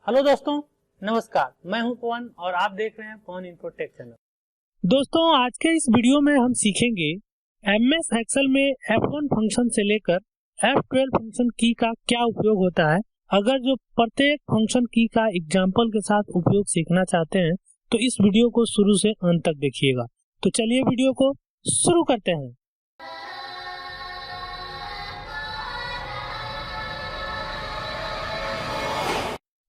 Hello दोस्तों, नमस्कार। मैं हूं पवन और आप देख रहे हैं पवन इन्फो टेक चैनल। दोस्तों, आज के इस वीडियो में हम सीखेंगे एमएस एक्सेल में F1 फंक्शन से लेकर F12 फंक्शन की का क्या उपयोग होता है। अगर जो प्रत्येक फंक्शन की का एग्जाम्पल के साथ उपयोग सीखना चाहते हैं तो इस वीडियो को शुरू से अंत तक देखिएगा। तो चलिए वीडियो को शुरू करते हैं।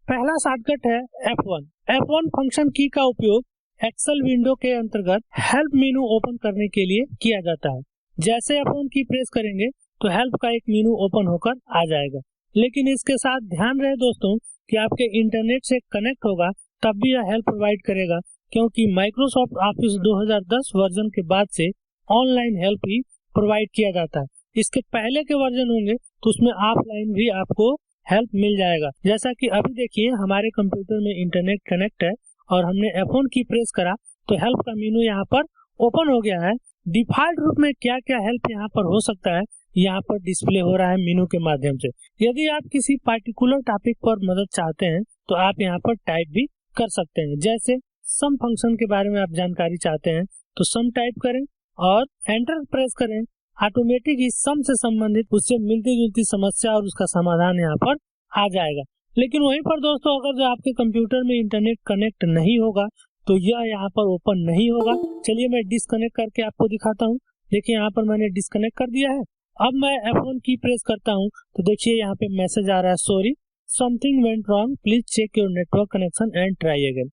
पहला शॉर्टकट है F1। F1 फंक्शन की का उपयोग एक्सेल विंडो के अंतर्गत हेल्प मेनू ओपन करने के लिए किया जाता है। जैसे F1 की प्रेस करेंगे तो हेल्प का एक मेनू ओपन होकर आ जाएगा, लेकिन इसके साथ ध्यान रहे दोस्तों कि आपके इंटरनेट से कनेक्ट होगा तब भी यह हेल्प प्रोवाइड करेगा, क्योंकि माइक्रोसॉफ्ट ऑफिस 2010 वर्जन के बाद से ऑनलाइन हेल्प ही प्रोवाइड किया जाता है। इसके पहले के वर्जन होंगे तो उसमें ऑफलाइन भी आपको हेल्प मिल जाएगा। जैसा कि अभी देखिए हमारे कंप्यूटर में इंटरनेट कनेक्ट है और हमने F1 की प्रेस करा तो हेल्प का मेनू यहाँ पर ओपन हो गया है। डिफॉल्ट रूप में क्या क्या हेल्प यहाँ पर हो सकता है यहाँ पर डिस्प्ले हो रहा है मेनू के माध्यम से। यदि आप किसी पार्टिकुलर टॉपिक पर मदद चाहते हैं तो आप यहाँ पर टाइप भी कर सकते हैं। जैसे सम फंक्शन के बारे में आप जानकारी चाहते हैं तो सम टाइप करें और एंटर प्रेस करें। ऑटोमेटिक इस सम से संबंधित उससे मिलती जुलती समस्या और उसका समाधान यहाँ पर आ जाएगा। लेकिन वहीं पर दोस्तों अगर जो आपके कंप्यूटर में इंटरनेट कनेक्ट नहीं होगा तो यह यहाँ पर ओपन नहीं होगा। चलिए मैं डिस्कनेक्ट करके आपको दिखाता हूँ। देखिए यहाँ पर मैंने डिस्कनेक्ट कर दिया है। अब मैं F1 की प्रेस करता हूँ तो देखिए यहाँ पे मैसेज आ रहा है, sorry something went wrong, please check your network connection and try again.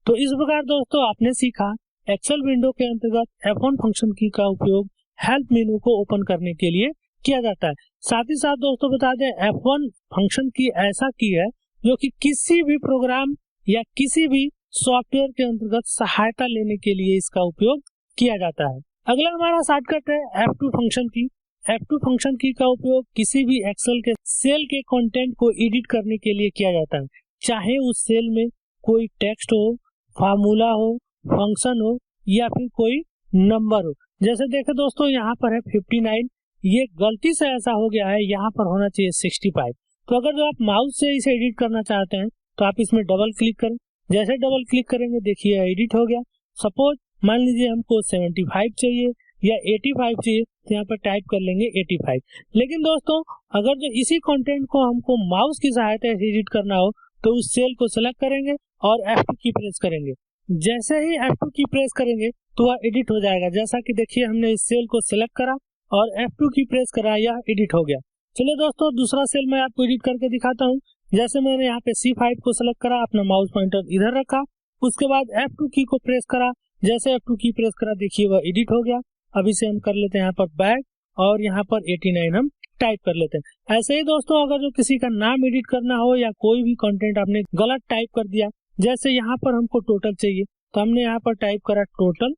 तो इस प्रकार दोस्तों आपने सीखा एक्सेल विंडो के अंतर्गत F1 फंक्शन की का उपयोग हेल्प मेनू को ओपन करने के लिए किया जाता है। साथ ही साथ दोस्तों बता दें F1 फंक्शन की ऐसा की है जो कि किसी भी प्रोग्राम या किसी भी सॉफ्टवेयर के अंतर्गत सहायता लेने के लिए इसका उपयोग किया जाता है। अगला हमारा शॉर्टकट है F2 फंक्शन की। F2 फंक्शन की का उपयोग किसी भी एक्सेल के सेल के कंटेंट को एडिट करने के लिए किया जाता है, चाहे उस सेल में कोई टेक्स्ट हो, फार्मूला हो, फंक्शन हो या फिर कोई नंबर हो। जैसे देखे दोस्तों यहाँ पर है 59, ये गलती से ऐसा हो गया है, यहाँ पर होना चाहिए 65। तो अगर जो आप माउस से इसे एडिट करना चाहते हैं तो आप इसमें डबल क्लिक करें। जैसे डबल क्लिक करेंगे देखिए एडिट हो गया। सपोज मान लीजिए हमको 75 चाहिए या 85 चाहिए तो यहाँ पर टाइप कर लेंगे 85। लेकिन दोस्तों अगर जो इसी कंटेंट को हमको माउस की सहायता से एडिट करना हो तो उस सेल को सिलेक्ट करेंगे और F2 की प्रेस करेंगे। जैसे ही F2 की प्रेस करेंगे तो वह एडिट हो जाएगा। जैसा कि देखिए हमने इस सेल को सिलेक्ट करा और F2 की प्रेस करा, यह एडिट हो गया। चलिए दोस्तों दूसरा सेल मैं आपको एडिट करके दिखाता हूँ। जैसे मैंने यहाँ पे C5 को सिलेक्ट करा, अपना माउस पॉइंटर इधर रखा, उसके बाद F2 की को प्रेस करा। जैसे F2 की प्रेस करा देखिए वह एडिट हो गया। अब इसे हम कर लेते हैं यहाँ पर बैक और यहाँ पर 89 हम टाइप कर लेते हैं। ऐसे ही दोस्तों अगर जो किसी का नाम एडिट करना हो या कोई भी कंटेंट आपने गलत टाइप कर दिया, जैसे यहाँ पर हमको टोटल चाहिए तो हमने यहाँ पर टाइप करा टोटल,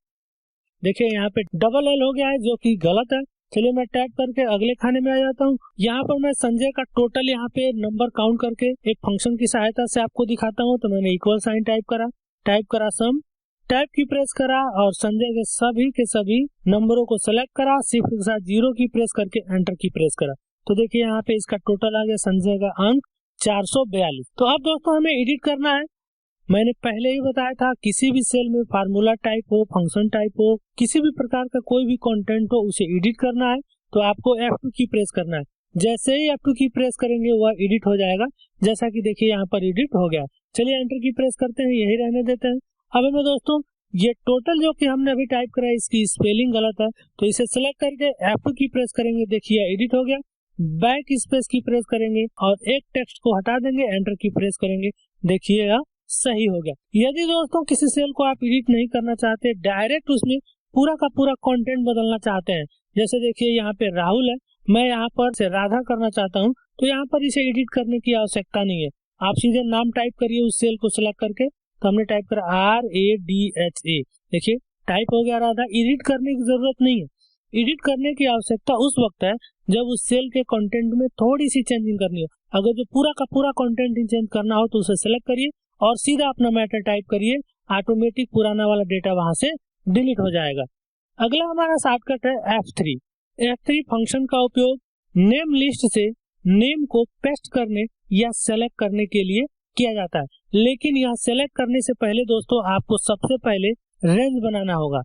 देखिए यहाँ पे डबल L हो गया है जो कि गलत है। चलिए मैं टाइप करके अगले खाने में आ जाता हूँ। यहाँ पर मैं संजय का टोटल यहाँ पे नंबर काउंट करके एक फंक्शन की सहायता से आपको दिखाता हूँ। तो मैंने इक्वल साइन टाइप करा सम, टाइप की प्रेस करा और संजय के सभी नंबरों को सिलेक्ट करा, शिफ्ट के साथ 0 की प्रेस करके एंटर की प्रेस करा। तो देखिए यहाँ पे इसका टोटल आ गया संजय का अंक 442। तो अब दोस्तों हमें एडिट करना है। मैंने पहले ही बताया था किसी भी सेल में फार्मूला टाइप हो, फंक्शन टाइप हो, किसी भी प्रकार का कोई भी कंटेंट हो उसे एडिट करना है तो आपको F2 की प्रेस करना है। जैसे ही F2 की प्रेस करेंगे वह एडिट हो जाएगा। जैसा कि देखिए यहाँ पर एडिट हो गया। चलिए एंटर की प्रेस करते हैं, यही रहने देते हैं। अब हमें दोस्तों ये टोटल जो कि हमने अभी टाइप करा है इसकी स्पेलिंग गलत है तो इसे सिलेक्ट करके F2 की प्रेस करेंगे, देखिए एडिट हो गया। बैक स्पेस की प्रेस करेंगे और एक टेक्स्ट को हटा देंगे, एंटर की प्रेस करेंगे, देखिए यह सही हो गया। यदि दोस्तों किसी सेल को आप एडिट नहीं करना चाहते, डायरेक्ट उसमें पूरा का पूरा कंटेंट बदलना चाहते हैं, जैसे देखिए यहाँ पे राहुल है, मैं यहाँ पर से राधा करना चाहता हूँ तो यहाँ पर इसे एडिट करने की आवश्यकता नहीं है। आप सीधे नाम टाइप करिए उस सेल को सिलेक्ट करके। तो हमने टाइप करा RADHA, देखिए टाइप हो गया राधा। एडिट करने की जरूरत नहीं है। एडिट करने की आवश्यकता उस वक्त है जब उस सेल के कंटेंट में थोड़ी सी चेंजिंग करनी हो। अगर जो पूरा का पूरा कंटेंट चेंज करना हो तो उसे सिलेक्ट करिए और सीधा अपना मैटर टाइप करिए, ऑटोमेटिक पुराना वाला डेटा वहां से डिलीट हो जाएगा। अगला हमारा शॉर्टकट है F3। F3 फंक्शन का उपयोग नेम लिस्ट से नेम को पेस्ट करने या सेलेक्ट करने के लिए किया जाता है। लेकिन यहाँ सेलेक्ट करने से पहले दोस्तों आपको सबसे पहले रेंज बनाना होगा।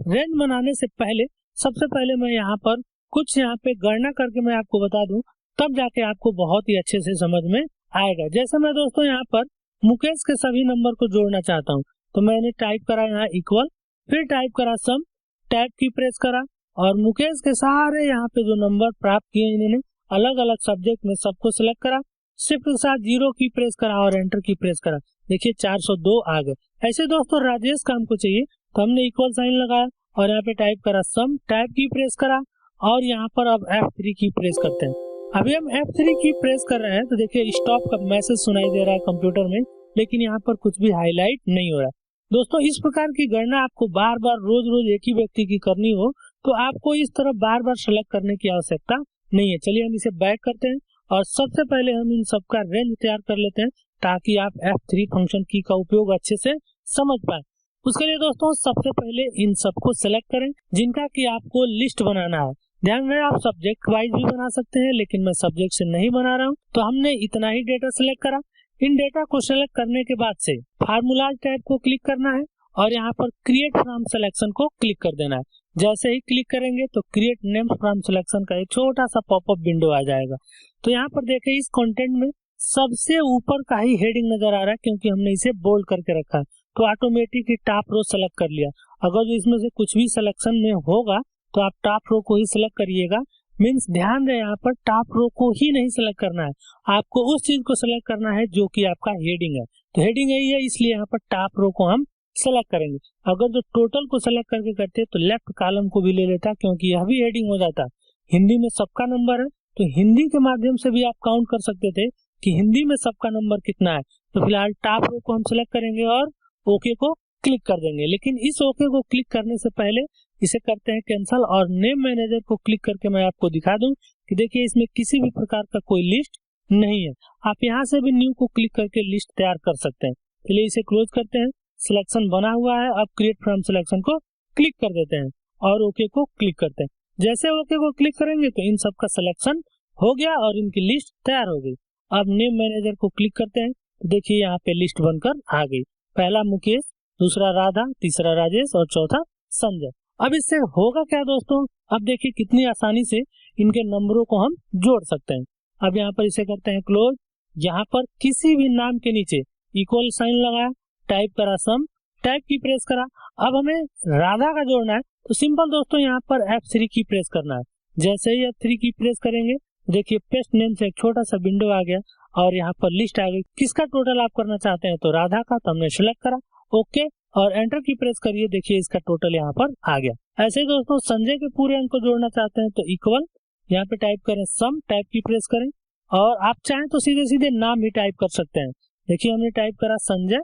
रेंज बनाने से पहले सबसे पहले मैं यहाँ पर कुछ यहाँ पे गणना करके मैं आपको बता दूं, तब जाके आपको बहुत ही अच्छे से समझ में आएगा। जैसे मैं दोस्तों यहाँ पर मुकेश के सभी नंबर को जोड़ना चाहता हूँ, तो मैंने टाइप करा यहाँ इक्वल, फिर टाइप करा सम, टैब की प्रेस करा और मुकेश के सारे यहाँ पे जो नंबर प्राप्त किए इन्होंने अलग अलग सब्जेक्ट में सबको सिलेक्ट करा, शिफ्ट के साथ 0 की प्रेस करा और एंटर की प्रेस करा। देखिए 402 आ गए। ऐसे दोस्तों राजेश का हमको चाहिए, तो हमने इक्वल साइन लगाया और यहाँ पे टाइप करा सम, टैब की प्रेस करा और यहाँ पर अब F3 की प्रेस करते हैं। अभी हम F3 की प्रेस कर रहे हैं तो देखिए स्टॉप का मैसेज सुनाई दे रहा है कंप्यूटर में, लेकिन यहाँ पर कुछ भी हाईलाइट नहीं हो रहा। दोस्तों इस प्रकार की गणना आपको बार बार रोज रोज एक ही व्यक्ति की करनी हो तो आपको इस तरह बार बार सेलेक्ट करने की आवश्यकता नहीं है। चलिए हम इसे बैक करते हैं और सबसे पहले हम इन सबका रेंज तैयार कर लेते हैं ताकि आप F3 फंक्शन की का उपयोग अच्छे से समझ पाए। उसके लिए दोस्तों सबसे पहले इन सबको सेलेक्ट करें जिनका कि आपको लिस्ट बनाना है। ध्यान रहे आप सब्जेक्ट वाइज भी बना सकते हैं, लेकिन मैं सब्जेक्ट से नहीं बना रहा हूँ, तो हमने इतना ही डेटा सेलेक्ट करा। इन डेटा को सेलेक्ट करने के बाद से फार्मूला टैब को क्लिक करना है और यहाँ पर क्रिएट फ्रॉम सिलेक्शन को क्लिक कर देना है। जैसे ही क्लिक करेंगे तो क्रिएट नेम फ्रॉम सिलेक्शन का एक छोटा सा पॉपअप विंडो आ जाएगा। तो यहाँ पर देखिए इस कंटेंट में सबसे ऊपर का ही हेडिंग नजर आ रहा है क्योंकि हमने इसे बोल्ड करके रखा है, तो ऑटोमेटिक टॉप रो सेलेक्ट कर लिया। अगर जो इसमें से कुछ भी सिलेक्शन में होगा तो आप टॉप रो को ही सिलेक्ट करिएगा। मीन्स ध्यान रहे यहाँ पर टॉप रो को ही नहीं सिलेक्ट करना है, आपको उस चीज को सिलेक्ट करना है जो कि आपका हेडिंग है। तो हेडिंग यही है, इसलिए यहाँ पर टॉप रो को हम सेलेक्ट करेंगे। अगर जो टोटल को सेलेक्ट करके करते तो लेफ्ट कॉलम को भी ले लेता क्योंकि यह भी हेडिंग हो जाता। हिंदी में सबका नंबर है तो हिंदी के माध्यम से भी आप काउंट कर सकते थे कि हिंदी में सबका नंबर कितना है। तो फिलहाल टॉप रो को हम सिलेक्ट करेंगे और ओके को क्लिक कर देंगे। लेकिन इस ओके को क्लिक करने से पहले इसे करते हैं कैंसिल और नेम मैनेजर को क्लिक करके मैं आपको दिखा दूं कि देखिए इसमें किसी भी प्रकार का कोई लिस्ट नहीं है। आप यहाँ से भी न्यू को क्लिक करके लिस्ट तैयार कर सकते हैं। चलिए इसे क्लोज करते हैं। सिलेक्शन बना हुआ है, अब क्रिएट फ्रॉम सिलेक्शन को क्लिक कर देते हैं और ओके को क्लिक करते हैं। जैसे ओके को क्लिक करेंगे तो इन सब का सिलेक्शन हो गया और इनकी लिस्ट तैयार हो गई। अब नेम मैनेजर को क्लिक करते हैं तो देखिए यहाँ पे लिस्ट बनकर आ गई। पहला मुकेश, दूसरा राधा, तीसरा राजेश और चौथा संजय। अब इससे होगा क्या दोस्तों, अब देखिए कितनी आसानी से इनके नंबरों को हम जोड़ सकते हैं। अब यहाँ पर इसे करते हैं क्लोज। यहाँ पर किसी भी नाम के नीचे इक्वल साइन लगाया, टाइप करा सम, टाइप की प्रेस करा। अब हमें राधा का जोड़ना है तो सिंपल दोस्तों यहाँ पर F3 की प्रेस करना है। जैसे ही F3 की प्रेस करेंगे देखिए पेस्ट नेम से एक छोटा सा विंडो आ गया और यहाँ पर लिस्ट आ गई। किसका टोटल आप करना चाहते हैं तो राधा का, तो हमने सिलेक्ट करा, ओके और एंटर की प्रेस करिए। देखिए इसका टोटल यहाँ पर आ गया। ऐसे ही दोस्तों संजय के पूरे अंक को जोड़ना चाहते हैं तो इक्वल, यहाँ पे टाइप करें सम, टाइप की प्रेस करें और आप चाहें तो सीधे सीधे नाम ही टाइप कर सकते हैं। देखिए हमने टाइप करा संजय,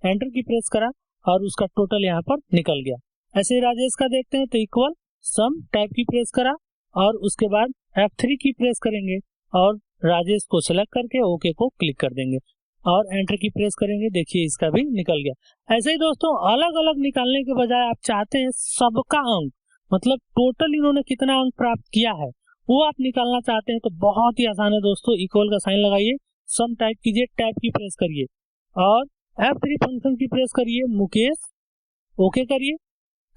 एंटर की प्रेस करा और उसका टोटल यहाँ पर निकल गया। ऐसे ही राजेश का देखते हैं तो इक्वल सम, टाइप की प्रेस करा और उसके बाद F3 की प्रेस करेंगे और राजेश को सिलेक्ट करके ओके को क्लिक कर देंगे और एंटर की प्रेस करेंगे। देखिए इसका भी निकल गया। ऐसे ही दोस्तों अलग अलग निकालने के बजाय आप चाहते हैं सबका अंक, मतलब टोटल इन्होंने कितना अंक प्राप्त किया है वो आप निकालना चाहते हैं तो बहुत ही आसान है दोस्तों। इक्वल का साइन लगाइए, सम टाइप कीजिए, टैब की प्रेस करिए और F3 फंक्शन की प्रेस करिए, मुकेश ओके करिए,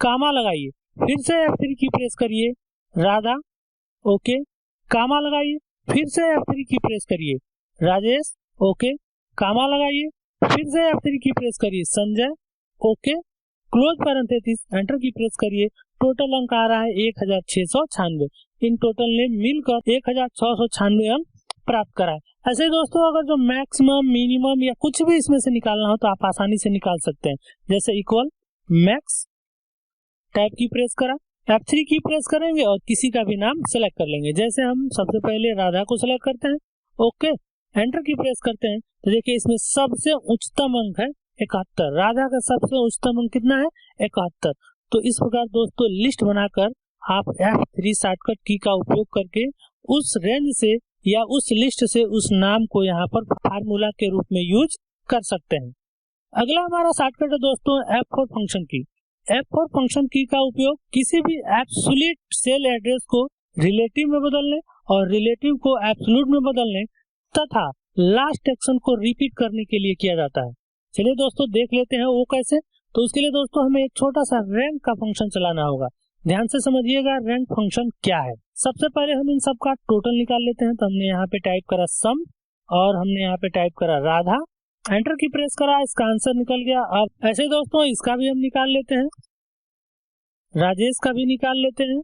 कामा लगाइए, फिर से F3 की प्रेस करिए, राधा ओके, कामा लगाइए, फिर से F3 की प्रेस करिए, राजेश ओके, कामा लगाइए, फिर से F3 की प्रेस करिए, Sanjay okay, close parenthesis, enter की प्रेस करिए। टोटल अंक आ रहा है 1696। इन टोटल ने मिलकर 1696 अंक प्राप्त करा है। ऐसे ही दोस्तों अगर जो मैक्सिमम, मिनिमम या कुछ भी इसमें से निकालना हो तो आप आसानी से निकाल सकते हैं। जैसे इक्वल मैक्स, टाइप की प्रेस करा, F3 की प्रेस करेंगे और किसी का भी नाम सेलेक्ट कर लेंगे। जैसे हम सबसे पहले राधा को सेलेक्ट करते हैं, ओके एंटर की प्रेस करते हैं तो देखिए इसमें सबसे उच्चतम अंक है 71। राधा का सबसे उच्चतम अंक कितना है 71। तो इस प्रकार दोस्तों लिस्ट बनाकर आप F3 शॉर्टकट की का उपयोग करके उस रेंज से या उस लिस्ट से उस नाम को यहाँ पर फार्मूला के रूप में यूज कर सकते हैं। अगला हमारा शॉर्टकट है दोस्तों F4 फंक्शन की। F4 फंक्शन की का उपयोग किसी भी एब्सोल्यूट सेल एड्रेस को रिलेटिव में बदलने और रिलेटिव को एब्सोल्यूट में बदलने तथा लास्ट एक्शन को रिपीट करने के लिए किया जाता है। चलिए दोस्तों देख लेते हैं वो कैसे। तो उसके लिए दोस्तों हमें एक छोटा सा रैंक का फंक्शन चलाना होगा। ध्यान से समझिएगा रैंक फंक्शन क्या है। सबसे पहले हम इन सब का टोटल निकाल लेते हैं। तो हमने यहाँ पे टाइप करा सम और हमने यहाँ पे टाइप करा राधा, एंटर की प्रेस करा, इसका आंसर निकल गया। अब ऐसे दोस्तों इसका भी हम निकाल लेते हैं, राजेश का भी निकाल लेते हैं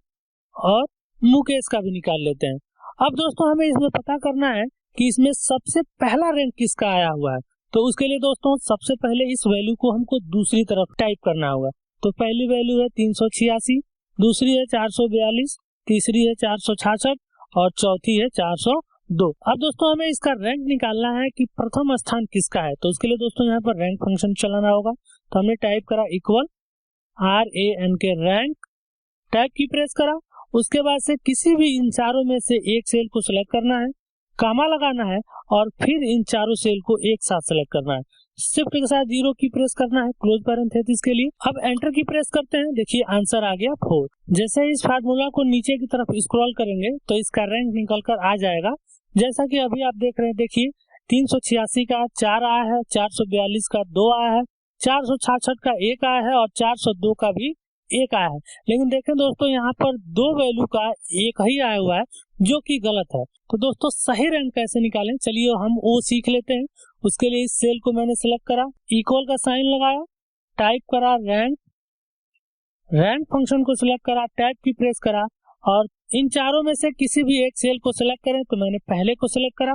और मुकेश का भी निकाल लेते हैं। अब दोस्तों हमें इसमें पता करना है कि इसमें सबसे पहला रैंक किसका आया हुआ है। तो उसके लिए दोस्तों सबसे पहले इस वैल्यू को हमको दूसरी तरफ टाइप करना होगा। तो पहली वैल्यू है 386, दूसरी है 442, तीसरी है 466 और चौथी है 402। अब दोस्तों हमें इसका रैंक निकालना है कि प्रथम स्थान किसका है। तो उसके लिए दोस्तों यहाँ पर रैंक फंक्शन चलाना होगा। तो हमने टाइप करा इक्वल RAN के रैंक, टैब की प्रेस करा, उसके बाद से किसी भी इन चारों में से एक सेल को सिलेक्ट करना है, कामा लगाना है और फिर इन चारों सेल को एक साथ सिलेक्ट करना है। शिफ्ट के साथ 0 की प्रेस करना है क्लोज पैरेंथेसिस के लिए। अब एंटर की प्रेस करते हैं, देखिए आंसर आ गया 4। जैसे इस फार्मूला को नीचे की तरफ स्क्रॉल करेंगे तो इसका रैंक निकल कर आ जाएगा। जैसा कि अभी आप देख रहे हैं, देखिए 386 का 4 आया है, 442 का 2 आया है, 466 का 1 आया है और 402 का भी 1 आया है। लेकिन देखें दोस्तों यहाँ पर 2 वैल्यू का एक ही आया हुआ है जो कि गलत है। तो दोस्तों सही रैंक कैसे निकालें, चलिए हम वो सीख लेते हैं। उसके लिए इस सेल को मैंने सिलेक्ट करा, इक्वल का साइन लगाया, टाइप करा रैंक, रैंक फंक्शन को सिलेक्ट करा, टैब की प्रेस करा और इन चारों में से किसी भी एक सेल को सिलेक्ट करें। तो मैंने पहले को सिलेक्ट करा,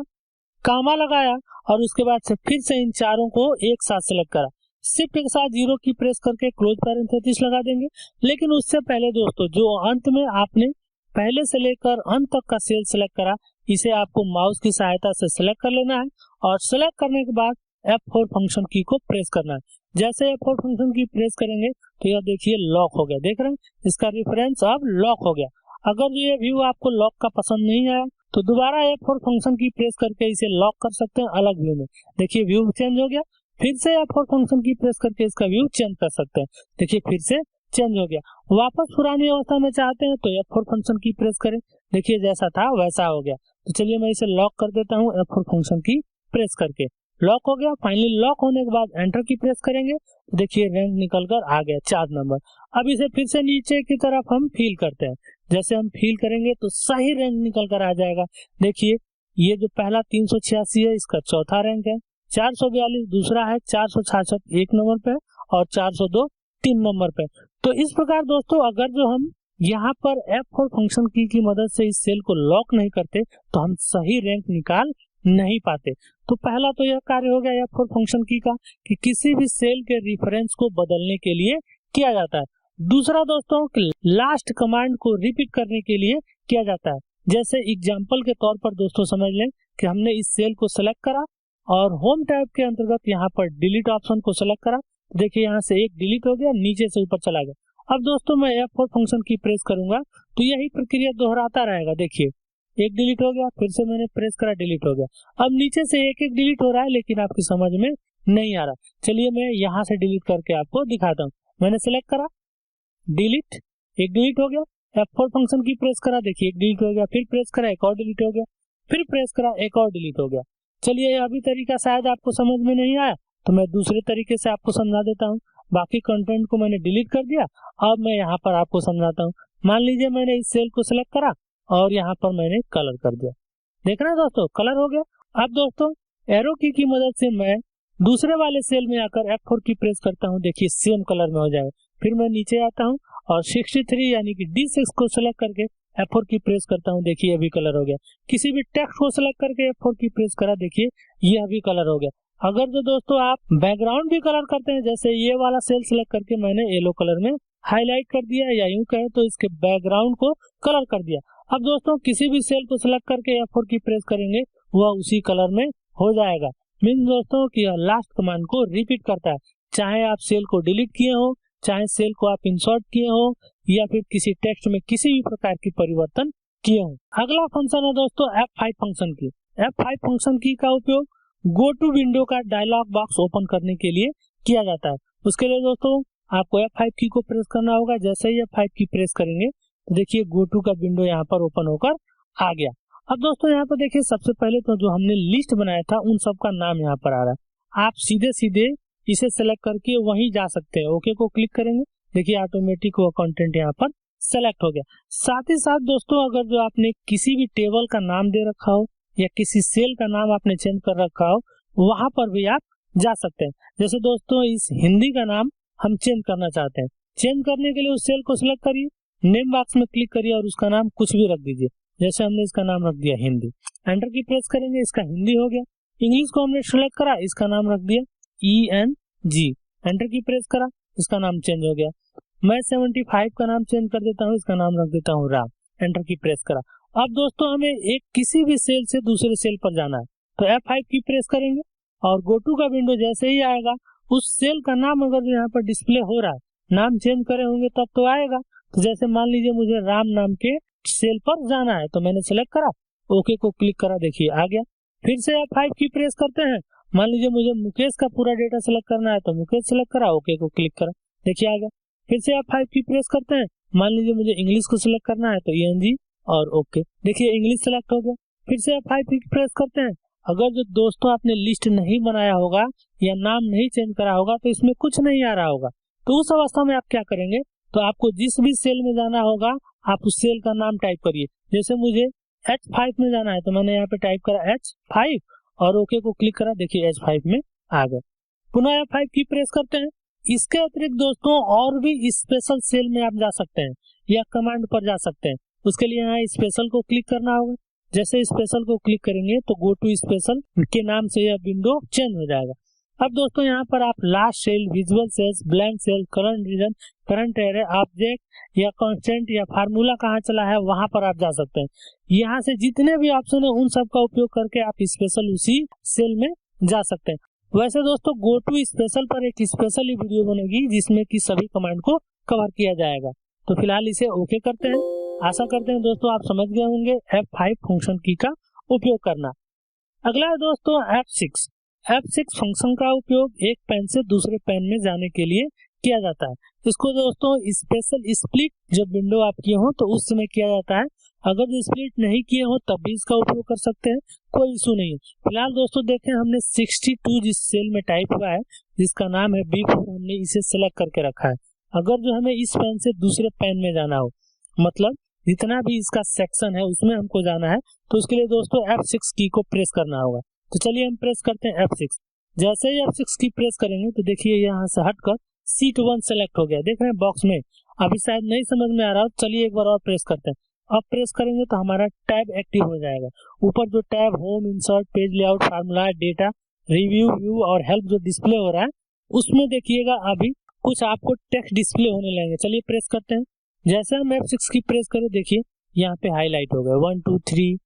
कामा लगाया और उसके बाद से फिर से इन चारों को एक साथ सिलेक्ट करा। शिफ्ट के साथ 0 की प्रेस करके क्लोज पैरेंथेसिस लगा देंगे। लेकिन उससे पहले दोस्तों जो अंत में आपने पहले से लेकर अंत तक का सेल सिलेक्ट करा, इसे आपको माउस की सहायता से सिलेक्ट कर लेना है और सिलेक्ट करने के बाद F4 फंक्शन की को प्रेस करना है। जैसे F4 फंक्शन की प्रेस करेंगे तो यह देखिए लॉक हो गया, देख रहे हैं इसका रेफरेंस अब लॉक हो गया। अगर ये व्यू आपको लॉक का पसंद नहीं आया तो दोबारा F4 फंक्शन की प्रेस करके इसे लॉक कर सकते हैं अलग व्यू में। देखिए व्यू चेंज हो गया, फिर से F4 फंक्शन की प्रेस करके इसका व्यू चेंज कर सकते हैं। देखिए फिर से चेंज हो गया। वापस पुरानी अवस्था में चाहते हैं तो F4 फंक्शन की प्रेस करें, देखिए जैसा था वैसा हो गया। तो चलिए मैं इसे लॉक कर देता हूँ F4 फंक्शन की प्रेस करके, लॉक हो गया। फाइनली लॉक होने के बाद एंटर की प्रेस करेंगे, देखिए रैंक निकल कर आ गया 4 नंबर। अब इसे फिर से नीचे की तरफ हम फील करते हैं, जैसे हम फील करेंगे तो सही रैंक निकल कर आ जाएगा। देखिए ये जो पहला 386 है इसका चौथा रैंक है, 442 दूसरा है, 466 1 नंबर पे और 402 3 नंबर पे। तो इस प्रकार दोस्तों अगर जो हम यहाँ पर F4 फंक्शन की मदद से इस सेल को लॉक नहीं करते तो हम सही रैंक निकाल नहीं पाते। तो पहला तो यह कार्य हो गया F4 फंक्शन की का कि किसी भी सेल के रेफरेंस को बदलने के लिए किया जाता है। दूसरा दोस्तों लास्ट कमांड को रिपीट करने के लिए किया जाता है। जैसे एग्जाम्पल के तौर पर दोस्तों समझ लें कि हमने इस सेल को सिलेक्ट करा और होम टैब के अंतर्गत यहाँ पर डिलीट ऑप्शन को सिलेक्ट करा, देखिए यहाँ से एक डिलीट हो गया, नीचे से ऊपर चला गया। अब दोस्तों मैं F4 फंक्शन की प्रेस करूंगा तो यही प्रक्रिया दोहराता रहेगा। देखिए एक डिलीट हो गया, फिर से मैंने प्रेस करा, डिलीट हो गया। अब नीचे से एक एक डिलीट हो रहा है लेकिन आपकी समझ में नहीं आ रहा। चलिए मैं यहाँ से डिलीट करके आपको दिखाता हूँ। मैंने सिलेक्ट करा, डिलीट, एक डिलीट हो गया, F4 फंक्शन की प्रेस करा, देखिए एक डिलीट हो गया, फिर प्रेस करा एक और डिलीट हो गया, फिर प्रेस करा एक और डिलीट हो गया। चलिए अभी तरीका शायद आपको समझ में नहीं आया तो मैं दूसरे तरीके से आपको समझा देता हूँ। बाकी कंटेंट को मैंने डिलीट कर दिया, अब मैं यहाँ पर आपको समझाता हूँ। मान लीजिए मैंने इस सेल को सिलेक्ट करा और यहाँ पर मैंने कलर कर दिया, देख रहे हैं दोस्तों कलर हो गया। अब दोस्तों एरो की मदद से मैं दूसरे वाले सेल में आकर F4 की प्रेस करता हूँ, देखिए सेम कलर में हो जाएगा। फिर मैं नीचे आता हूँ और 63 यानी कि D6 को सिलेक्ट करके F4 की प्रेस करता हूँ, देखिए अभी कलर हो गया। किसी भी टेक्स्ट को सिलेक्ट करके F4 की प्रेस करा, देखिए ये अभी कलर हो गया। अगर जो दोस्तों आप बैकग्राउंड भी कलर करते हैं, जैसे ये वाला सेल सिलेक्ट करके मैंने येलो कलर में हाईलाइट कर दिया या यूं कहें तो इसके बैकग्राउंड को कलर कर दिया। अब दोस्तों किसी भी सेल को सिलेक्ट करके F4 की प्रेस करेंगे वह उसी कलर में हो जाएगा। मीन दोस्तों कि लास्ट कमांड को रिपीट करता है, चाहे आप सेल को डिलीट किए हो, चाहे सेल को आप इंसर्ट किए हो या फिर किसी टेक्स्ट में किसी भी प्रकार की परिवर्तन किए हो। अगला फंक्शन है दोस्तों F5 फंक्शन की। F5 फंक्शन की का उपयोग गो टू विंडो का डायलॉग बॉक्स ओपन करने के लिए किया जाता है। उसके लिए दोस्तों आपको F5 की को प्रेस करना होगा। जैसे ही F5 की प्रेस करेंगे तो देखिए गो टू का विंडो यहाँ पर ओपन होकर आ गया। अब दोस्तों यहाँ पर देखिए सबसे पहले तो जो हमने लिस्ट बनाया था उन सब का नाम यहाँ पर आ रहा है। आप सीधे सीधे इसे सेलेक्ट करके वहीं जा सकते हैं। ओके को क्लिक करेंगे, देखिए ऑटोमेटिक वो कंटेंट यहाँ पर सेलेक्ट हो गया। साथ ही साथ दोस्तों अगर जो आपने किसी भी टेबल का नाम दे रखा हो या किसी सेल का नाम आपने चेंज कर रखा हो, वहां पर भी आप जा सकते हैं। जैसे दोस्तों इस हिंदी का नाम हम चेंज करना चाहते हैं, चेंज करने के लिए उस सेल को सिलेक्ट करिए, नेम बॉक्स में क्लिक करिए और उसका नाम कुछ भी रख दीजिए। जैसे हमने इसका नाम रख दिया हिंदी, एंटर की प्रेस करेंगे, इसका हिंदी हो गया। इंग्लिश को हमने सिलेक्ट करा, इसका नाम रख दिया ENG, एंटर की प्रेस करा, इसका नाम चेंज हो गया। मैं 75 का नाम चेंज कर देता हूँ, इसका नाम रख देता हूँ राम, एंटर की प्रेस करा। अब दोस्तों हमें एक किसी भी सेल से दूसरे सेल पर जाना है तो F5 की प्रेस करेंगे और गो टू का विंडो जैसे ही आएगा उस सेल का नाम अगर जो यहाँ पर डिस्प्ले हो रहा है, नाम चेंज करे होंगे तब तो आएगा। तो जैसे मान लीजिए मुझे राम नाम के सेल पर जाना है तो मैंने सेलेक्ट करा, ओके को क्लिक करा, देखिए आ गया। फिर से F5 की प्रेस करते हैं, मान लीजिए मुझे मुकेश का पूरा डेटा सेलेक्ट करना है तो मुकेश सेलेक्ट करा, ओके को क्लिक करा, देखिए आ गया। फिर से F5 की प्रेस करते हैं, मान लीजिए मुझे इंग्लिश को सिलेक्ट करना है तो ENG और ओके, देखिए इंग्लिश सेलेक्ट हो गया। फिर से F5 की प्रेस करते हैं। अगर जो दोस्तों आपने लिस्ट नहीं बनाया होगा या नाम नहीं चेंज करा होगा तो इसमें कुछ नहीं आ रहा होगा, तो उस अवस्था में आप क्या करेंगे, तो आपको जिस भी सेल में जाना होगा आप उस सेल का नाम टाइप करिए। जैसे मुझे H5 में जाना है तो मैंने यहाँ पे टाइप करा H5 और ओके को क्लिक करा, देखिए H5 में आ गया। पुनः F5 की प्रेस करते हैं। इसके अतिरिक्त दोस्तों और भी स्पेशल सेल में आप जा सकते हैं या कमांड पर जा सकते हैं। उसके लिए यहाँ स्पेशल को क्लिक करना होगा। जैसे स्पेशल को क्लिक करेंगे तो गो टू स्पेशल के नाम से यह विंडो चेंज हो जाएगा। अब दोस्तों यहाँ पर आप last cell, visual cells, blank cell, current region, current array, object या कांस्टेंट या फार्मूला कहाँ चला है वहां पर आप जा सकते हैं। यहाँ से जितने भी ऑप्शन है उन सब का उपयोग करके आप स्पेशल उसी सेल में जा सकते हैं। वैसे दोस्तों गो टू स्पेशल पर एक स्पेशल ही वीडियो बनेगी जिसमें कि सभी कमांड को कवर किया जाएगा। तो फिलहाल इसे ओके करते हैं। आशा करते हैं दोस्तों आप समझ गए होंगे F5 फंक्शन की का उपयोग करना। अगला है दोस्तों F6। F6 फंक्शन का उपयोग एक पेन से दूसरे पेन में जाने के लिए किया जाता है। इसको दोस्तों स्पेशल स्प्लिट जब विंडो आप किए हो तो उस समय किया जाता है। अगर जो स्प्लिट नहीं किए हो तब भी इसका उपयोग कर सकते हैं, कोई इशू नहीं है। फिलहाल दोस्तों देखें हमने 62 जिस सेल में टाइप हुआ है जिसका नाम है B4, हमने इसे सिलेक्ट करके रखा है। अगर जो हमें इस पेन से दूसरे पेन में जाना हो, मतलब जितना भी इसका सेक्शन है उसमें हमको जाना है, तो उसके लिए दोस्तों F6 की को प्रेस करना होगा। तो चलिए हम प्रेस करते हैं F6। जैसे ही F6 की प्रेस करेंगे तो देखिए यहाँ से हटकर सीट 1 सेलेक्ट हो गया, देख रहे हैं बॉक्स में। अभी शायद नहीं समझ में आ रहा हो, चलिए एक बार और प्रेस करते हैं। अब प्रेस करेंगे तो हमारा टैब एक्टिव हो जाएगा। ऊपर जो tab home, insert, page layout, formula, data, review, view और हेल्प जो डिस्प्ले हो रहा है उसमें देखिएगा अभी कुछ आपको टेक्स्ट डिस्प्ले होने लगेंगे। चलिए प्रेस करते हैं। जैसे हम F6 की प्रेस करें देखिए यहाँ पे हाईलाइट हो गया 1 2 3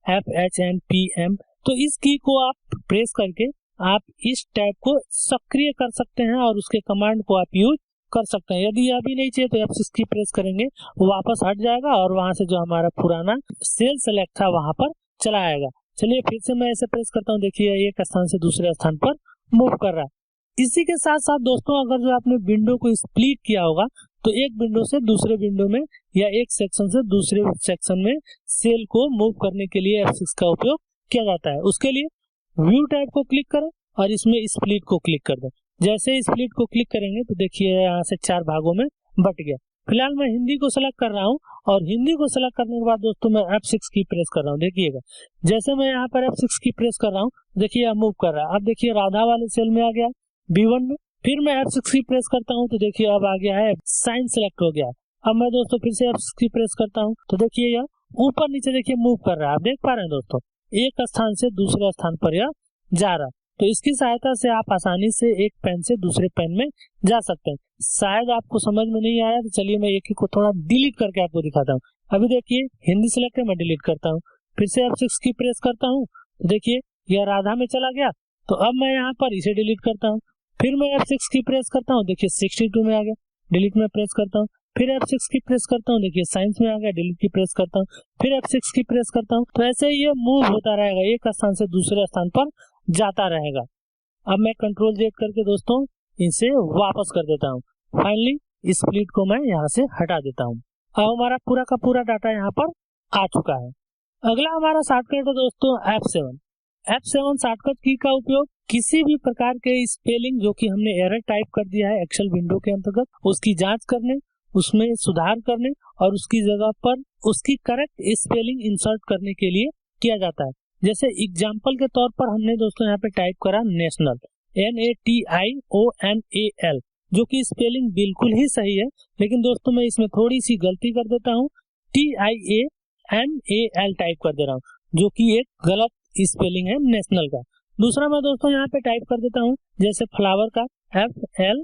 FHNPM। तो इस की को आप प्रेस करके आप इस टैब को सक्रिय कर सकते हैं और उसके कमांड को आप यूज कर सकते हैं। यदि अभी नहीं चाहिए तो F6 की प्रेस करेंगे, वो वापस हट जाएगा और वहां से जो हमारा पुराना सेल सेलेक्ट था वहां पर चला आएगा। चलिए फिर से मैं ऐसे प्रेस करता हूँ, देखिए एक स्थान से दूसरे स्थान पर मूव कर रहा है। इसी के साथ साथ दोस्तों अगर जो आपने विंडो को स्प्लिट किया होगा तो एक विंडो से दूसरे विंडो में या एक सेक्शन से दूसरे सेक्शन में सेल को मूव करने के लिए F6 का उपयोग किया जाता है। उसके लिए व्यू टैब को क्लिक करें और इसमें स्प्लिट को क्लिक कर दें। जैसे स्प्लिट को क्लिक करेंगे तो देखिए यहाँ से 4 भागों में बट गया। फिलहाल मैं हिंदी को सिलेक्ट कर रहा हूँ और हिंदी को सिलेक्ट करने के बाद दोस्तों मैं F6 की प्रेस कर रहा हूँ। देखिएगा जैसे मैं यहाँ पर F6 की प्रेस कर रहा हूँ देखिए मूव कर रहा है। अब देखिए राधा वाले सेल में आ गया B1 में। फिर मैं F6 की प्रेस करता हूँ तो देखिए अब आ गया है साइन सेलेक्ट हो गया। अब मैं दोस्तों फिर से F6 की प्रेस करता हूँ तो देखिए यह ऊपर नीचे देखिए मूव कर रहा है। आप देख पा रहे हैं दोस्तों एक स्थान से दूसरे स्थान पर यह जा रहा है। तो इसकी सहायता से आप आसानी से एक पेन से दूसरे पेन में जा सकते हैं। शायद आपको समझ में नहीं आया तो चलिए मैं एक ही को थोड़ा डिलीट करके आपको दिखाता हूँ। अभी देखिए हिंदी सेलेक्ट है, मैं डिलीट करता हूँ। फिर से F6 की प्रेस करता हूँ तो देखिए यह राधा में चला गया। तो अब मैं यहाँ पर इसे डिलीट करता हूँ। फिर मैं F6 की प्रेस करता हूँ, देखिए 62 में आ गया, डिलीट में प्रेस करता हूँ। फिर F6 की प्रेस करता हूँ, देखिए साइंस में आ गया, डिलीट की प्रेस करता हूँ। फिर F6 की प्रेस करता हूँ। तो ऐसे ही ये मूव होता रहेगा, एक स्थान से दूसरे स्थान पर जाता रहेगा। अब मैं कंट्रोल Z करके दोस्तों इसे वापस कर देता हूँ। फाइनली स्प्लिट को मैं यहाँ से हटा देता हूँ। अब हमारा पूरा का पूरा डाटा यहाँ पर आ चुका है। अगला हमारा शॉर्टकट है दोस्तों F7। F7 शॉर्टकट की का उपयोग किसी भी प्रकार के स्पेलिंग जो कि हमने एरर टाइप कर दिया है एक्सेल विंडो के अंतर्गत, उसकी जांच करने, उसमें सुधार करने और उसकी जगह पर उसकी करेक्ट स्पेलिंग इंसर्ट करने के लिए किया जाता है। जैसे एग्जाम्पल के तौर पर हमने दोस्तों यहाँ पे टाइप करा नेशनल, NATIONAL, जो कि स्पेलिंग बिल्कुल ही सही है, लेकिन दोस्तों मैं इसमें थोड़ी सी गलती कर देता हूँ, TIANAL टाइप कर दे रहा हूँ, जो कि एक गलत स्पेलिंग है नेशनल का। दूसरा मैं दोस्तों यहाँ पे टाइप कर देता हूँ जैसे फ्लावर का FLAWER,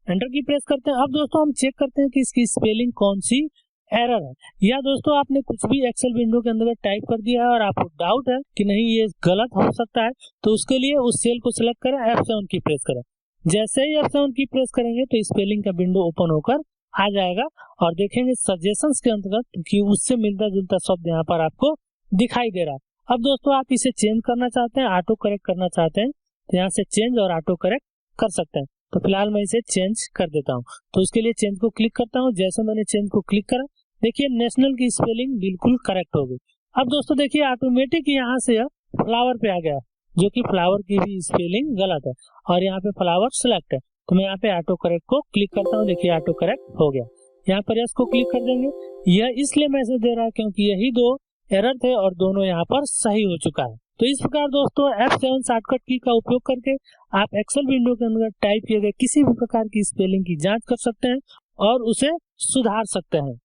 एंटर की प्रेस करते हैं। अब दोस्तों हम चेक करते हैं कि इसकी स्पेलिंग कौन सी एरर है, या दोस्तों आपने कुछ भी एक्सेल विंडो के अंदर टाइप कर दिया है और आपको डाउट है कि नहीं ये गलत हो सकता है, तो उसके लिए उस सेल को सिलेक्ट करें, F7 की प्रेस करें। जैसे ही F7 की प्रेस करेंगे तो स्पेलिंग का विंडो ओपन होकर आ जाएगा और देखेंगे सजेशंस के अंतर्गत कि उससे मिलता जुलता शब्द यहाँ पर आपको दिखाई दे रहा है। अब दोस्तों आप इसे चेंज करना चाहते हैं, ऑटो करेक्ट करना चाहते हैं, तो यहाँ से चेंज और ऑटो करेक्ट कर सकते हैं। तो फिलहाल मैं इसे चेंज कर देता हूँ, तो उसके लिए चेंज को क्लिक करता हूँ। जैसे मैंने चेंज को क्लिक करा, देखिए नेशनल की स्पेलिंग बिल्कुल करेक्ट हो गई। अब दोस्तों देखिए ऑटोमेटिक यहाँ से फ्लावर पे आ गया, जो कि फ्लावर की भी स्पेलिंग गलत है और यहाँ पे फ्लावर सिलेक्ट है, तो मैं यहाँ पे ऑटो करेक्ट को क्लिक करता हूँ। देखिए ऑटो करेक्ट हो गया। यहाँ पर यस को क्लिक कर देंगे। यह इसलिए मैसेज दे रहा है क्योंकि यही दो एरर थे और दोनों यहाँ पर सही हो चुका है। तो इस प्रकार दोस्तों F7 शॉर्टकट की का उपयोग करके आप एक्सेल विंडो के अंदर टाइप किए गए किसी भी प्रकार की स्पेलिंग की जांच कर सकते हैं और उसे सुधार सकते हैं।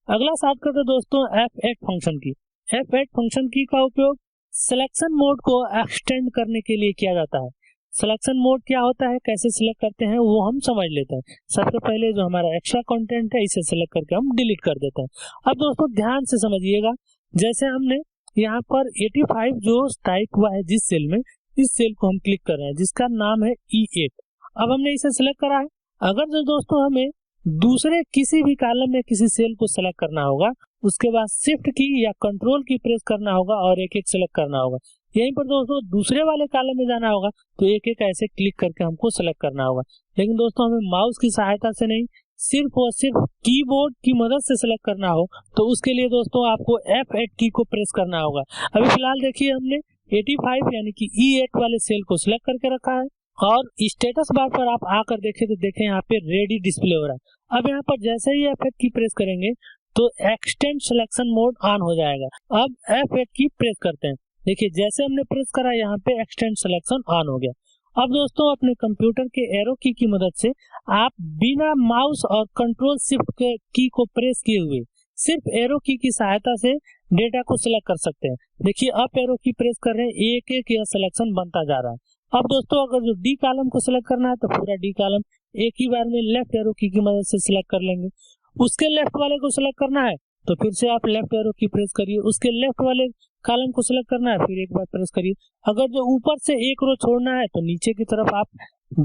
अगला शॉर्टकट है दोस्तों F8 फंक्शन की। F8 फंक्शन की का उपयोग सिलेक्शन मोड को एक्सटेंड करने के लिए किया जाता है। सिलेक्शन मोड क्या होता है, कैसे सिलेक्ट करते हैं वो हम समझ लेते हैं। सबसे पहले जो हमारा एक्स्ट्रा कंटेंट है इसे सिलेक्ट करके हम डिलीट कर देते हैं। अब दोस्तों ध्यान से समझिएगा, जैसे हमने यहाँ पर 85 जो टाइप हुआ है जिस सेल में, इस सेल को हम क्लिक कर रहे हैं जिसका नाम है E8। अब हमने इसे सिलेक्ट करा है। अगर जो दोस्तों हमें दूसरे किसी भी कॉलम में किसी सेल को सिलेक्ट करना होगा, उसके बाद शिफ्ट की या कंट्रोल की प्रेस करना होगा और एक एक सिलेक्ट करना होगा। यहीं पर दोस्तों दूसरे वाले कॉलम में जाना होगा तो एक एक ऐसे क्लिक करके हमको सिलेक्ट करना होगा। लेकिन दोस्तों हमें माउस की सहायता से नहीं, सिर्फ और सिर्फ कीबोर्ड की मदद से सिलेक्ट करना हो तो उसके लिए दोस्तों आपको F8 की को प्रेस करना होगा। अभी फिलहाल देखिए हमने 85 यानी कि E8 वाले सेल को सिलेक्ट करके रखा है और स्टेटस बार पर आप आकर देखें तो देखें यहाँ पे रेडी डिस्प्ले हो रहा है। अब यहाँ पर जैसे ही F8 की प्रेस करेंगे तो एक्सटेंड सिलेक्शन मोड ऑन हो जाएगा। अब F8 की प्रेस करते हैं, देखिए जैसे हमने प्रेस करा यहाँ पे एक्सटेंड सिलेक्शन ऑन हो गया। अब दोस्तों अपने कंप्यूटर के एरो की मदद से आप बिना माउस और कंट्रोल शिफ्ट की को प्रेस किए हुए सिर्फ एरो की सहायता से डेटा को सिलेक्ट कर सकते हैं। देखिए अप एरो की प्रेस कर रहे हैं, एक एक यह सिलेक्शन बनता जा रहा है। अब दोस्तों अगर जो डी कॉलम को सिलेक्ट करना है तो पूरा डी कॉलम एक ही बार में लेफ्ट एरो की मदद से सिलेक्ट कर लेंगे। उसके लेफ्ट वाले को सिलेक्ट करना है तो फिर से आप लेफ्ट एरो की प्रेस करिए। उसके लेफ्ट वाले कॉलम को सिलेक्ट करना है फिर एक बार प्रेस करिए। अगर जो ऊपर से एक रो छोड़ना है तो नीचे की तरफ आप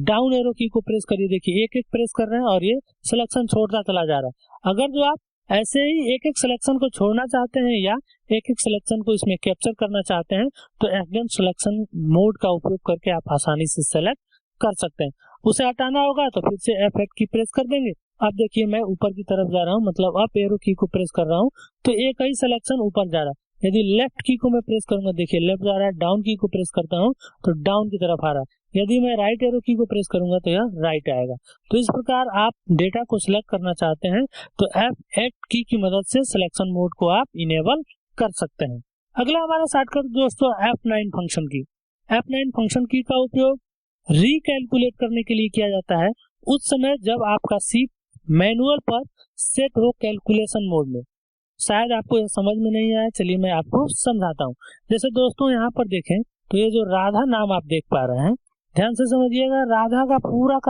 डाउन एरो की को प्रेस करिए। देखिए एक एक प्रेस कर रहे हैं और ये सिलेक्शन छोड़ता चला जा रहा है। अगर जो आप ऐसे ही एक एक सिलेक्शन को छोड़ना चाहते हैं या एक एक सिलेक्शन को इसमें कैप्चर करना चाहते हैं तो एक्सटेंड सिलेक्शन मोड का उपयोग करके आप आसानी से सेलेक्ट कर सकते हैं। उसे हटाना होगा तो फिर से F8 की प्रेस कर देंगे। अब देखिए मैं ऊपर की तरफ जा रहा हूँ, मतलब अप एरो की को प्रेस कर रहा हूँ तो एक ही सिलेक्शन ऊपर जा रहा है। यदि लेफ्ट की को मैं प्रेस करूंगा देखिए लेफ्ट जा रहा है, डाउन की को प्रेस करता हूँ तो डाउन की तरफ आ रहा है। यदि मैं राइट एरो की को प्रेस करूंगा तो यह राइट आएगा। तो इस प्रकार आप डेटा को सिलेक्ट करना चाहते हैं तो F8 की मदद से सिलेक्शन मोड को आप इनेबल कर सकते हैं। अगला हमारा शॉर्टकट दोस्तों F9 फंक्शन की। F9 फंक्शन की का उपयोग रिकैलकुलेट करने के लिए किया जाता है उस समय जब आपका शीट मैनुअल पर सेट हो कैलकुलेशन मोड में। शायद आपको यह समझ में नहीं आया, चलिए मैं आपको समझाता हूँ। जैसे दोस्तों यहाँ पर देखें तो ये जो राधा नाम आप देख पा रहे हैं, ध्यान से समझिएगा, राधा का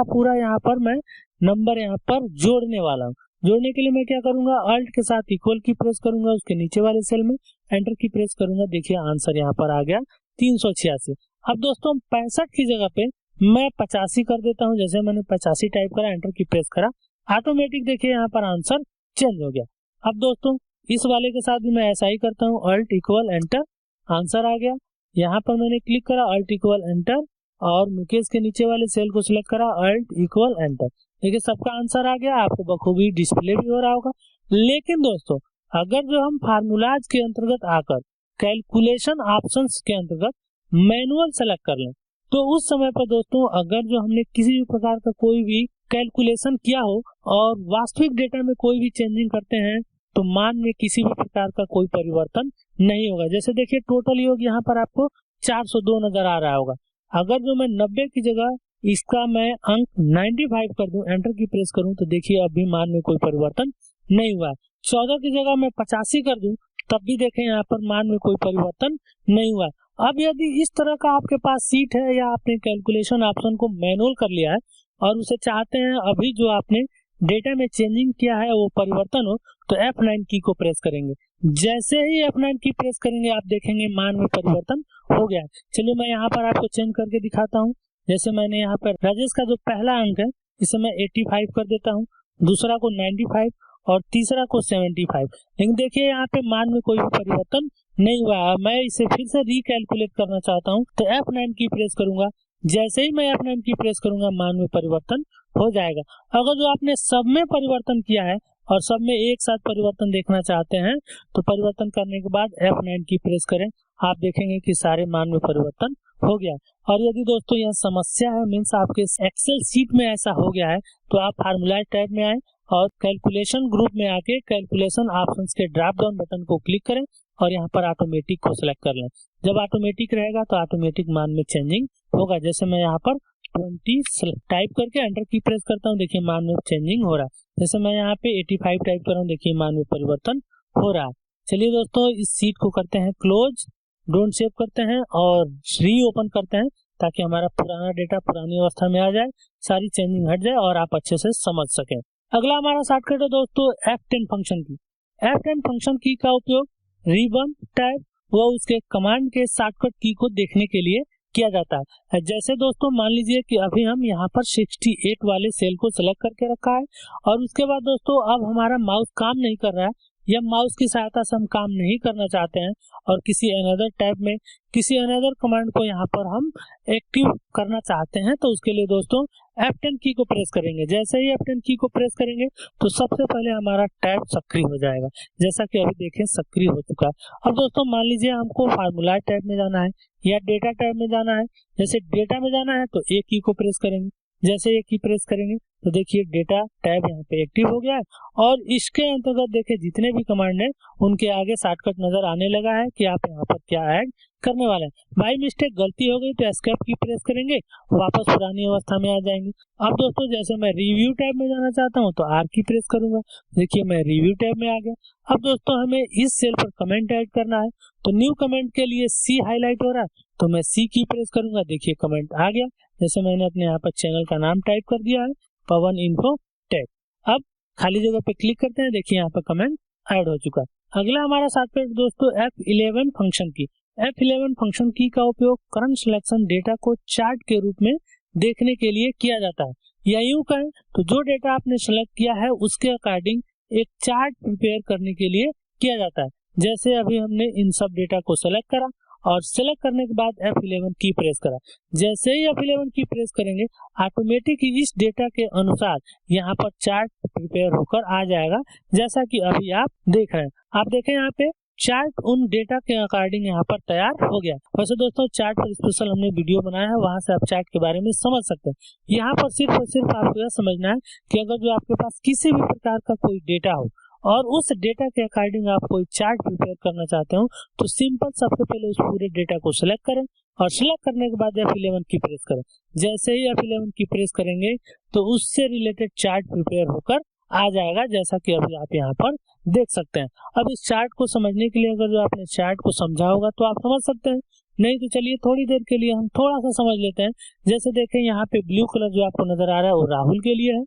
पूरा यहाँ पर मैं नंबर यहाँ पर जोड़ने वाला हूँ। जोड़ने के लिए मैं क्या करूंगा, अल्ट के साथ इक्वल की प्रेस करूंगा, उसके नीचे वाले सेल में एंटर की प्रेस करूंगा। देखिए आंसर यहाँ पर आ गया 386। अब दोस्तों 65 की जगह पे मैं 85 कर देता हूँ। जैसे मैंने 85 टाइप करा, एंटर की प्रेस करा, ऑटोमेटिक देखिए यहाँ पर आंसर चेंज हो गया। अब दोस्तों इस वाले के साथ भी मैं ऐसा ही करता हूँ, अल्ट इक्वल एंटर, आंसर आ गया। यहाँ पर मैंने क्लिक करा, अल्ट इक्वल एंटर, और मुकेश के नीचे वाले सेल को सिलेक्ट करा, अल्ट इक्वल एंटर। देखिए सबका आंसर आ गया, आपको बखूबी डिस्प्ले भी हो रहा होगा। लेकिन दोस्तों अगर जो हम फार्मूलाज के अंतर्गत आकर कैलकुलेशन ऑप्शंस के अंतर्गत मैनुअल सेलेक्ट कर लें, तो उस समय पर दोस्तों अगर जो हमने किसी भी प्रकार का कोई भी कैलकुलेशन किया हो और वास्तविक डेटा में कोई भी चेंजिंग करते हैं तो मान में किसी भी प्रकार का कोई परिवर्तन नहीं होगा। जैसे देखिए टोटल योग यहाँ पर आपको 402 नजर आ रहा होगा। अगर जो मैं 90 की जगह इसका मैं अंक 95 कर दूं, एंटर की प्रेस करूं, तो देखिए अभी मान में कोई परिवर्तन नहीं हुआ है। 14 की जगह मैं 85 कर दूं, तब भी देखें यहाँ पर मान में कोई परिवर्तन नहीं हुआ है। अब यदि इस तरह का आपके पास सीट है या आपने कैलकुलेशन ऑप्शन को मैनुअल कर लिया है और उसे चाहते हैं अभी जो आपने डेटा में चेंजिंग किया है वो परिवर्तन हो, तो F9 की को प्रेस करेंगे। जैसे ही F9 की प्रेस करेंगे आप देखेंगे मान में परिवर्तन हो गया है। चलिए मैं यहाँ पर आपको चेंज करके दिखाता हूँ। जैसे मैंने यहाँ पर राजेश का जो पहला अंक है इसे मैं 85 कर देता हूँ, दूसरा को 95 और तीसरा को 75। लेकिन देखिए यहाँ पे मान में कोई भी परिवर्तन नहीं हुआ है। मैं इसे फिर से रिकैलकुलेट करना चाहता हूँ तो F9 की प्रेस करूंगा। जैसे ही मैं F9 की प्रेस करूंगा मान में परिवर्तन हो जाएगा। अगर जो आपने सब में परिवर्तन किया है और सब में एक साथ परिवर्तन देखना चाहते हैं तो परिवर्तन करने के बाद F9 की प्रेस करें, आप देखेंगे कि सारे मान में परिवर्तन हो गया। और यदि दोस्तों यह समस्या है मीन्स आपके एक्सेल सीट में ऐसा हो गया है तो आप फार्मूला टैब में आए और कैलकुलेशन ग्रुप में आके कैलकुलेशन ऑप्शंस के ड्रॉप डाउन बटन को क्लिक करें और यहाँ पर ऑटोमेटिक को सिलेक्ट कर लें। जब ऑटोमेटिक रहेगा तो ऑटोमेटिक मान में चेंजिंग होगा। जैसे मैं यहाँ पर 20 टाइप करके एंटर की प्रेस करता हूँ, देखिए मान में चेंजिंग हो रहा है। जैसे मैं यहाँ पे 85 टाइप कर रहा हूँ, देखिए मान में परिवर्तन हो रहा है। चलिए दोस्तों इस सीट को करते हैं क्लोज, डोंट सेव करते हैं और री ओपन करते हैं ताकि हमारा पुराना डेटा पुरानी अवस्था में आ जाए, सारी चेंजिंग हट जाए और आप अच्छे से समझ सकें। अगला हमारा शॉर्टकट है दोस्तों F10 फंक्शन की। F10 फंक्शन की का उपयोग रिबन टैब व उसके कमांड के शॉर्टकट की को देखने के लिए किया जाता है। जैसे दोस्तों मान लीजिए कि अभी हम यहाँ पर 68 वाले सेल को सिलेक्ट करके रखा है और उसके बाद दोस्तों अब हमारा माउस काम नहीं कर रहा है या माउस की सहायता से हम काम नहीं करना चाहते हैं और किसी अनदर टैब में किसी अनदर कमांड को यहाँ पर हम एक्टिव करना चाहते हैं तो उसके लिए दोस्तों F10 की को प्रेस करेंगे। जैसे ही F10 की को प्रेस करेंगे तो सबसे पहले हमारा टैब सक्रिय हो जाएगा, जैसा कि अभी देखें सक्रिय हो चुका है। अब दोस्तों मान लीजिए हमको फार्मूला टैब में जाना है या डेटा टैब में जाना है। जैसे डेटा में जाना है तो A की को प्रेस करेंगे। जैसे A की प्रेस करेंगे तो देखिए डेटा टैब यहाँ पे एक्टिव हो गया है और इसके अंतर्गत देखिए जितने भी कमांड है उनके आगे शॉर्टकट नजर आने लगा है कि आप यहाँ पर क्या ऐड करने वाले हैं। बाय मिस्टेक गलती हो गई तो एस्केप की प्रेस करेंगे, वापस पुरानी अवस्था में आ जाएंगे। अब दोस्तों जैसे मैं रिव्यू टैब में जाना चाहता हूँ तो R की प्रेस करूंगा, देखिए मैं रिव्यू टैब में आ गया। अब दोस्तों हमें इस सेल पर कमेंट ऐड करना है तो न्यू कमेंट के लिए C हाईलाइट हो रहा है तो मैं C की प्रेस करूंगा, देखिए कमेंट आ गया। जैसे मैंने अपने यहाँ पर चैनल का नाम टाइप कर दिया है पवन इन्फो टेक। अब खाली जगह पे क्लिक करते हैं, देखिए यहाँ पर कमेंट ऐड हो चुका है। अगला हमारा शॉर्टकट दोस्तों F11 फंक्शन की। F11 फंक्शन की का उपयोग करंट सिलेक्शन डेटा को चार्ट के रूप में देखने के लिए किया जाता है। या यूं कहें तो जो डेटा आपने सेलेक्ट किया है उसके अकॉर्डिंग एक चार्ट प्रिपेयर करने के लिए किया जाता है। जैसे अभी हमने इन सब डेटा को सेलेक्ट करा और सेलेक्ट करने के बाद F11 की प्रेस करा। जैसे ही F11 की प्रेस करेंगे ऑटोमेटिक इस डेटा के अनुसार यहाँ पर चार्ट प्रिपेयर होकर आ जाएगा, जैसा कि अभी आप देख रहे हैं। आप देखें यहाँ पे चार्ट उन डेटा के अकॉर्डिंग यहाँ पर तैयार हो गया। वैसे दोस्तों चार्ट पर स्पेशल हमने वीडियो बनाया है, वहां से आप चार्ट के बारे में समझ सकते हैं। यहाँ पर सिर्फ और सिर्फ आपको यह समझना है कि अगर जो आपके पास किसी भी प्रकार का कोई डेटा हो और उस डेटा के अकॉर्डिंग आप कोई चार्ट प्रिपेयर करना चाहते हो तो सिंपल सबसे पहले उस पूरे डेटा को सिलेक्ट करें और सिलेक्ट करने के बाद F11 की प्रेस करें। जैसे ही F11 की प्रेस करेंगे तो उससे रिलेटेड चार्ट प्रिपेयर होकर आ जाएगा, जैसा कि अभी आप यहाँ पर देख सकते हैं। अब इस चार्ट को समझने के लिए अगर जो आपने चार्ट को समझा होगा तो आप समझ सकते हैं, नहीं तो चलिए थोड़ी देर के लिए हम थोड़ा सा समझ लेते हैं। जैसे देखें यहाँ पे ब्लू कलर जो आपको नजर आ रहा है वो राहुल के लिए है,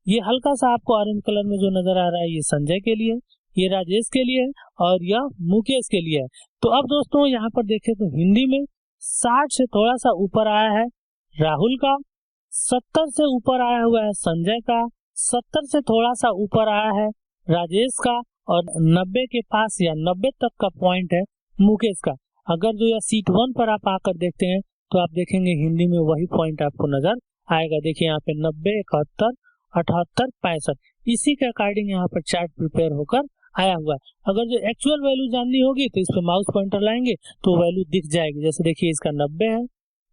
ये हल्का सा आपको ऑरेंज कलर में जो नजर आ रहा है ये संजय के लिए, ये राजेश के लिए और यह मुकेश के लिए है। तो अब दोस्तों यहाँ पर देखें तो हिंदी में 60 से थोड़ा सा ऊपर आया है राहुल का, 70 से ऊपर आया हुआ है संजय का, 70 से थोड़ा सा ऊपर आया है राजेश का और 90 के पास या 90 तक का पॉइंट है मुकेश का। अगर जो यह सीट 1 पर आप आकर देखते हैं तो आप देखेंगे हिंदी में वही पॉइंट आपको नजर आएगा। देखिए यहाँ पे 90, 71, 78, 65 इसी के अकॉर्डिंग यहाँ पर चार्ट प्रिपेयर होकर आया हुआ है। अगर जो एक्चुअल वैल्यू जाननी होगी तो इस पे माउस पॉइंटर लाएंगे तो वैल्यू दिख जाएगी। जैसे देखिए इसका 90 है,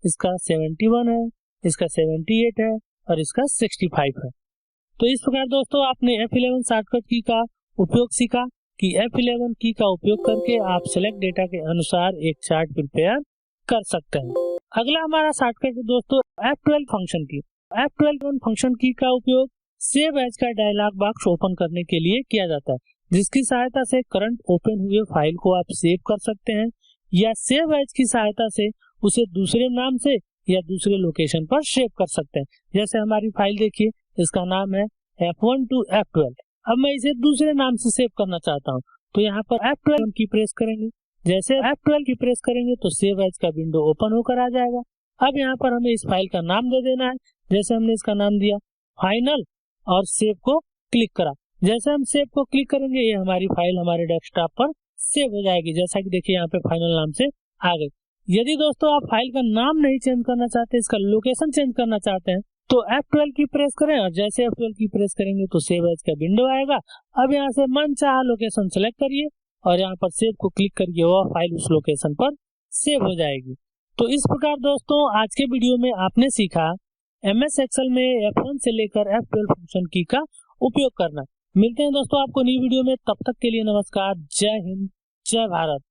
इसका 71 है, इसका 78 है और इसका 65 है। तो इस प्रकार दोस्तों आपने F11 शॉर्टकट की का उपयोग सीखा कि F11 की का उपयोग करके आप सेलेक्ट डेटा के अनुसार एक चार्ट प्रिपेयर कर सकते हैं। अगला हमारा शॉर्टकट है दोस्तों F12 फंक्शन की। F12 फंक्शन की का उपयोग सेव एज का डायलॉग बॉक्स ओपन करने के लिए किया जाता है, जिसकी सहायता से करंट ओपन हुए फाइल को आप सेव कर सकते हैं या सेव एज की सहायता से उसे दूसरे नाम से या दूसरे लोकेशन पर सेव कर सकते हैं। जैसे हमारी फाइल देखिए, इसका नाम है F1 to F12। अब मैं इसे दूसरे नाम से सेव करना चाहता हूँ तो यहाँ पर F12 की प्रेस करेंगे। जैसे F12 की प्रेस करेंगे तो सेव एज का विंडो ओपन होकर आ जाएगा। अब यहाँ पर हमें इस फाइल का नाम दे देना है। जैसे हमने इसका नाम दिया फाइनल और सेव को क्लिक करा। जैसे हम सेव को क्लिक करेंगे ये हमारी फाइल हमारे डेस्कटॉप पर सेव हो जाएगी। जैसा कि देखिए यहाँ पे फाइनल नाम से आ गई। यदि दोस्तों आप फाइल का नाम नहीं चेंज करना चाहते, इसका लोकेशन चेंज करना चाहते हैं तो F12 की प्रेस करें और जैसे F12 की प्रेस करेंगे तो सेव एज का विंडो आएगा। अब यहाँ से मनचाहा लोकेशन सेलेक्ट करिए और यहाँ पर सेव को क्लिक करिए, वह फाइल उस लोकेशन पर सेव हो जाएगी। तो इस प्रकार दोस्तों आज के वीडियो में आपने सीखा MS एक्सेल में F1 से लेकर F12 फंक्शन की का उपयोग करना। मिलते हैं दोस्तों आपको नई वीडियो में, तब तक के लिए नमस्कार, जय हिंद, जय भारत।